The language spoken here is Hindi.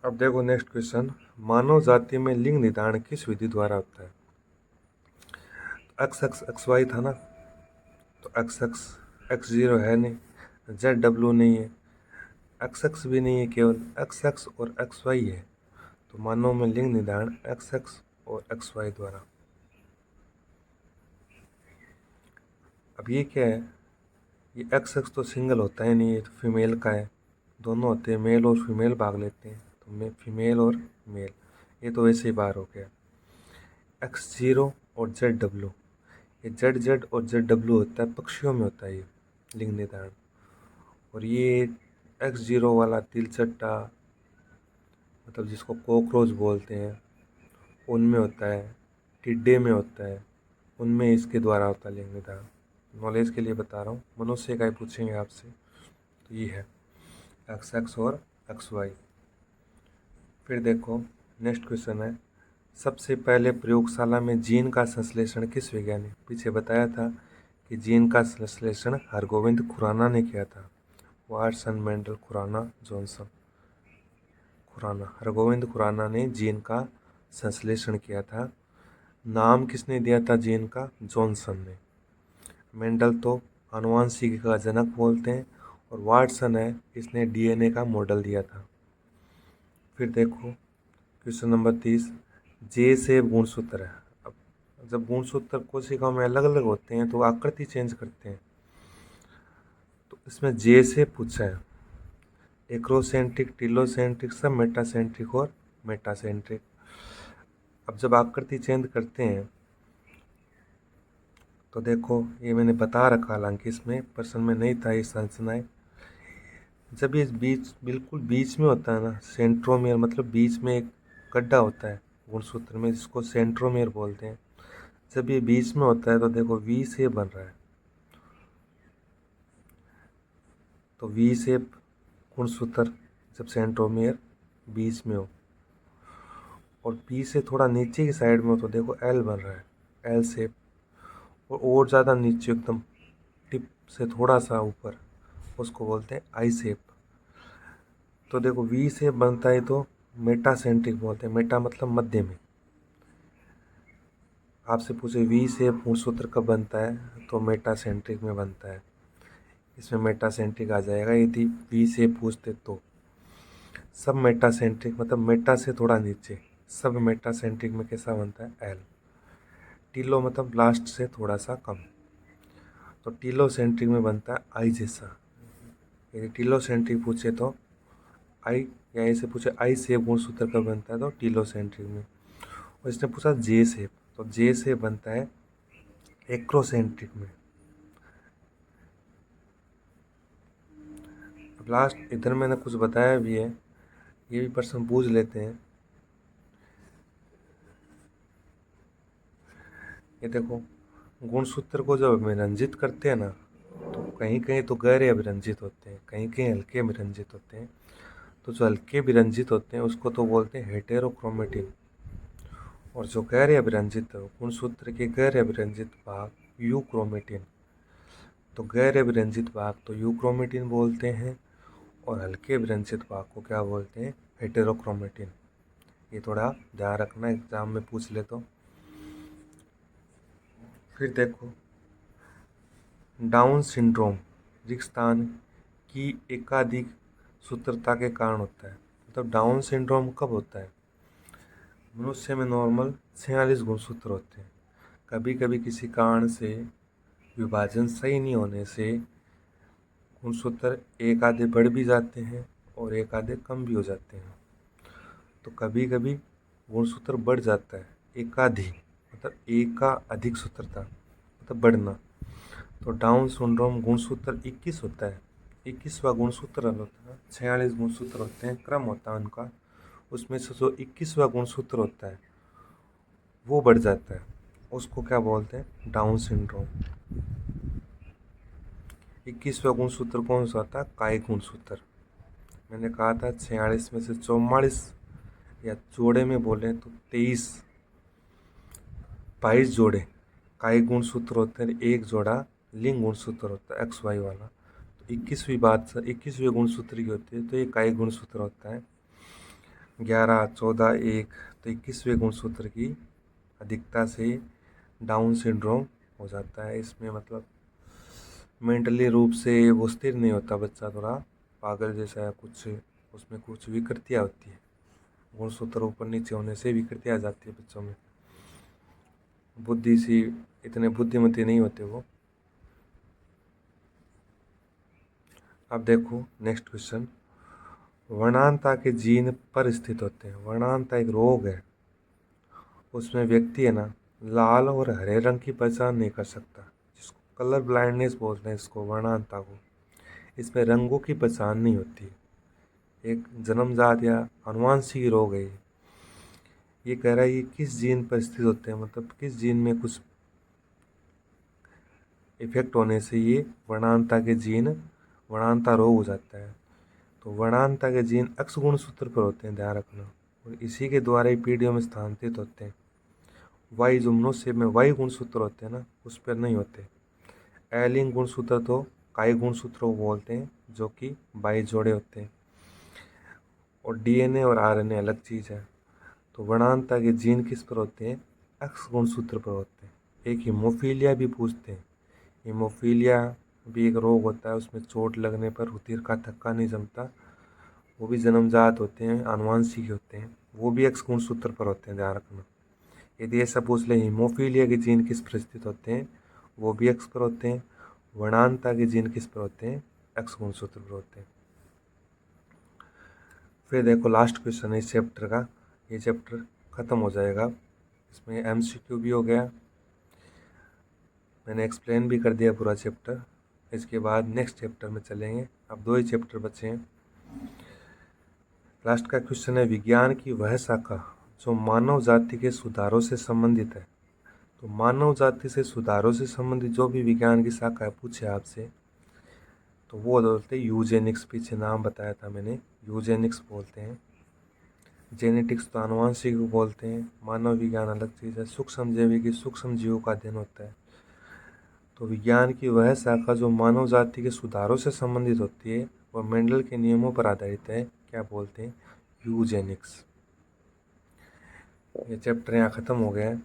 अब देखो नेक्स्ट क्वेश्चन। मानव जाति में लिंग निर्धारण किस विधि द्वारा होता है? एक्स एक्स एक्स वाई था ना, तो एक्स एक्स एक्स जीरो है नहीं, जेड डब्ल्यू नहीं है, एक्स एक्स भी नहीं है, केवल एक्स एक्स और एक्स वाई है। तो मानव में लिंग निर्धारण एक्स एक्स और एक्स वाई द्वारा। अब ये क्या है? ये एक्स एक्स तो सिंगल होता है नहीं, ये तो फीमेल का है। दोनों होते हैं, मेल और फीमेल भाग लेते हैं, तो मैं फीमेल और मेल, ये तो वैसे ही बाहर हो गया। एक्स जीरो और जेड डब्ल्यू, ये जेड जेड और जेड डब्ल्यू होता है, पक्षियों में होता है ये लिंग निर्धारण। और ये एक्स जीरो वाला तिलचट्टा, मतलब जिसको कॉकरोच बोलते हैं, उनमें होता है, टिड्डे में होता है, उनमें इसके द्वारा होता है लिंग निर्धारण। नॉलेज के लिए बता रहा हूँ, मनुष्य का ही पूछेंगे आपसे, तो ये है एक्स एक्स और एक्स वाई। फिर देखो नेक्स्ट क्वेश्चन है, सबसे पहले प्रयोगशाला में जीन का संश्लेषण किस वैज्ञानिक, पीछे बताया था कि जीन का संश्लेषण हरगोविंद खुराना ने किया था। Watson, Mendel, Khorana, Johnson. Khorana, Hargobind Khorana ने जीन का संश्लेषण किया था। नाम किसने दिया था जीन का? जॉनसन ने। मेंडल तो आनुवांशिकी का जनक बोलते हैं, और वाटसन है, इसने डीएनए का मॉडल दिया था। फिर देखो क्वेश्चन नंबर 30, जे से गुणसूत्र है। अब जब गुणसूत्र कोशिकाओं में अलग अलग होते हैं तो आकृति चेंज करते हैं, तो इसमें जे से पूछा है। एक्रोसेंट्रिक, टिलोसेंट्रिक, सब मेटासेंट्रिक और मेटासेंट्रिक। अब जब आकृति चेंज करते हैं तो देखो, ये मैंने बता रखा, हालांकि इसमें प्रश्न में नहीं था ये संरचनाएं। जब ये बीच, बिल्कुल बीच में होता है ना सेंट्रोमियर, मतलब बीच में एक गड्ढा होता है गुणसूत्र में, जिसको सेंट्रोमियर बोलते हैं। जब ये बीच में होता है तो देखो वी शेप बन रहा है, तो वी शेप गुणसूत्र जब सेंट्रोमियर बीच में हो, और बी से थोड़ा नीचे की साइड में हो तो देखो एल बन रहा है, एल शेप। और ज़्यादा नीचे एकदम टिप से थोड़ा सा ऊपर, उसको बोलते हैं आई शेप। तो देखो वी शेप बनता है तो मेटा सेंट्रिक बोलते हैं, मेटा मतलब मध्य में। आपसे पूछे वी शेप गुणसूत्र कब बनता है, तो मेटा सेंट्रिक में बनता है, इसमें मेटा सेंट्रिक आ जाएगा। यदि वी शेप पूछते तो सब मेटा सेंट्रिक, मतलब मेटा से थोड़ा नीचे, सब मेटा सेंट्रिक में कैसा बनता है? एल। टीलो मतलब लास्ट से थोड़ा सा कम, तो टीलो सेंट्रिक में बनता है आई जैसा। यदि टीलो सेंट्रिक पूछे तो आई, या ऐसे पूछे आई शेप गुणसूत्र कब बनता है, तो टीलो सेंट्रिक में। और इसने पूछा जे शेप, तो जे शेप बनता है एक्रोसेंट्रिक में। अब लास्ट इधर मैंने कुछ बताया भी है, ये भी प्रश्न पूछ लेते हैं। ये देखो, गुणसूत्र को जब अभिरंजित करते हैं ना, तो कहीं कहीं तो गहरे अभिरंजित होते हैं, कहीं कहीं हल्के अभिरंजित होते हैं। तो जो हल्के अभिरंजित होते हैं उसको तो बोलते हैं हेटेरोक्रोमेटिन, और जो गहरे अभिरंजित गुणसूत्र के गहरे अभिरंजित भाग यूक्रोमेटिन। तो गैर अभिरंजित भाग तो यूक्रोमेटिन बोलते हैं, और हल्के अभिरंजित भाग को क्या बोलते हैं? हेटेरोक्रोमेटिन। ये थोड़ा ध्यान रखना, एग्जाम में पूछ ले तो। फिर देखो, डाउन सिंड्रोम रिक्तस्थान की एकाधिक सूत्रता के कारण होता है। मतलब डाउन सिंड्रोम कब होता है? मनुष्य में नॉर्मल 46 गुणसूत्र होते हैं, कभी कभी किसी कारण से विभाजन सही नहीं होने से गुणसूत्र एक आधे बढ़ भी जाते हैं और एक आधे कम भी हो जाते हैं। तो कभी कभी गुणसूत्र बढ़ जाता है, एकाधी मतलब एक का अधिक सूत्रता, मतलब बढ़ना। तो डाउन सिंड्रोम गुणसूत्र 21 होता है, 21वां गुणसूत्र होता है, 46 गुणसूत्र होते हैं, क्रम होता है उनका, उसमें से जो 21वां गुणसूत्र होता है वो बढ़ जाता है, उसको क्या बोलते हैं? Down syndrome. 21वां गुणसूत्र कौन सा होता है? काय गुणसूत्र। मैंने कहा था 46 में से 44, या जोड़े में बोले तो 22 जोड़े काय गुणसूत्र होते हैं, एक जोड़ा लिंग गुणसूत्र होता है एक्स वाई वाला। तो 21वीं बात 21वें गुणसूत्र की होती है, तो ये काय गुणसूत्र होता है। 11, 14, 1 तो 21वें गुणसूत्र की अधिकता से डाउन सिंड्रोम हो जाता है। इसमें मतलब मेंटली रूप से वो स्थिर नहीं होता बच्चा, थोड़ा पागल जैसा कुछ, उसमें कुछ विकृतियाँ होती है। गुणसूत्र ऊपर नीचे होने से विकृतियाँ आ जाती है बच्चों में। बुद्धि सी इतने बुद्धिमती नहीं होते वो। अब देखो नेक्स्ट क्वेश्चन, वर्णांता के जीन पर स्थित होते हैं। वर्णांता एक रोग है, उसमें व्यक्ति है ना लाल और हरे रंग की पहचान नहीं कर सकता, जिसको कलर ब्लाइंडनेस बोलते हैं इसको, वर्णांता को। इसमें रंगों की पहचान नहीं होती, एक जन्मजात या आनुवंशिक रोग है ये कह रहा है ये किस जीन पर स्थित होते हैं, मतलब किस जीन में कुछ इफेक्ट होने से ये वर्णांता के जीन वर्णांता रोग हो जाता है। तो वर्णांता के जीन X गुणसूत्र पर होते हैं, ध्यान रखना, और इसी के द्वारा ही पीढ़ियों में स्थानांतरित होते हैं। वाई जो मनुष्य में वाई गुणसूत्र होते हैं ना, उस पर नहीं होते। एलिंग गुणसूत्र तो काई गुणसूत्र को बोलते हैं, जो कि 22 जोड़े होते हैं, और डीएनए और आरएनए अलग चीज़ है। तो वर्णांता के जीन किस पर होते हैं, X गुणसूत्र पर होते हैं। एक हीमोफीलिया भी पूछते हैं। हीमोफीलिया भी एक रोग होता है, उसमें चोट लगने पर रुधिर का थक्का नहीं जमता, वो भी जन्मजात होते हैं, आनुवंशिक होते हैं, वो भी X गुणसूत्र पर होते हैं, ध्यान रखना। यदि ऐसा पूछ ले हीमोफीलिया के जीन किस पर स्थित होते हैं, वो भी X पर होते हैं। वर्णांता के जीन किस पर होते हैं, X गुणसूत्र पर होते हैं। फिर देखो लास्ट क्वेश्चन है इस चैप्टर का, ये चैप्टर खत्म हो जाएगा। इसमें MCQ भी हो गया, मैंने एक्सप्लेन भी कर दिया पूरा चैप्टर। इसके बाद नेक्स्ट चैप्टर में चलेंगे, अब 2 ही चैप्टर बचे हैं। लास्ट का क्वेश्चन है, विज्ञान की वह शाखा जो मानव जाति के सुधारों से संबंधित है। तो मानव जाति से सुधारों से संबंधित जो भी विज्ञान की शाखा है पूछे आपसे, तो वो बोलते हैं यूजेनिक्स। पीछे नाम बताया था मैंने, यूजेनिक्स बोलते हैं। जेनेटिक्स तो आनुवंशिक बोलते हैं, मानव विज्ञान अलग चीज़ है। सूक्ष्म जैविकी सूक्ष्म जीवों का अध्ययन होता है। तो विज्ञान की वह शाखा जो मानव जाति के सुधारों से संबंधित होती है, वह मेंडल के नियमों पर आधारित है, क्या बोलते हैं, यूजेनिक्स। ये चैप्टर यहाँ ख़त्म हो गया है।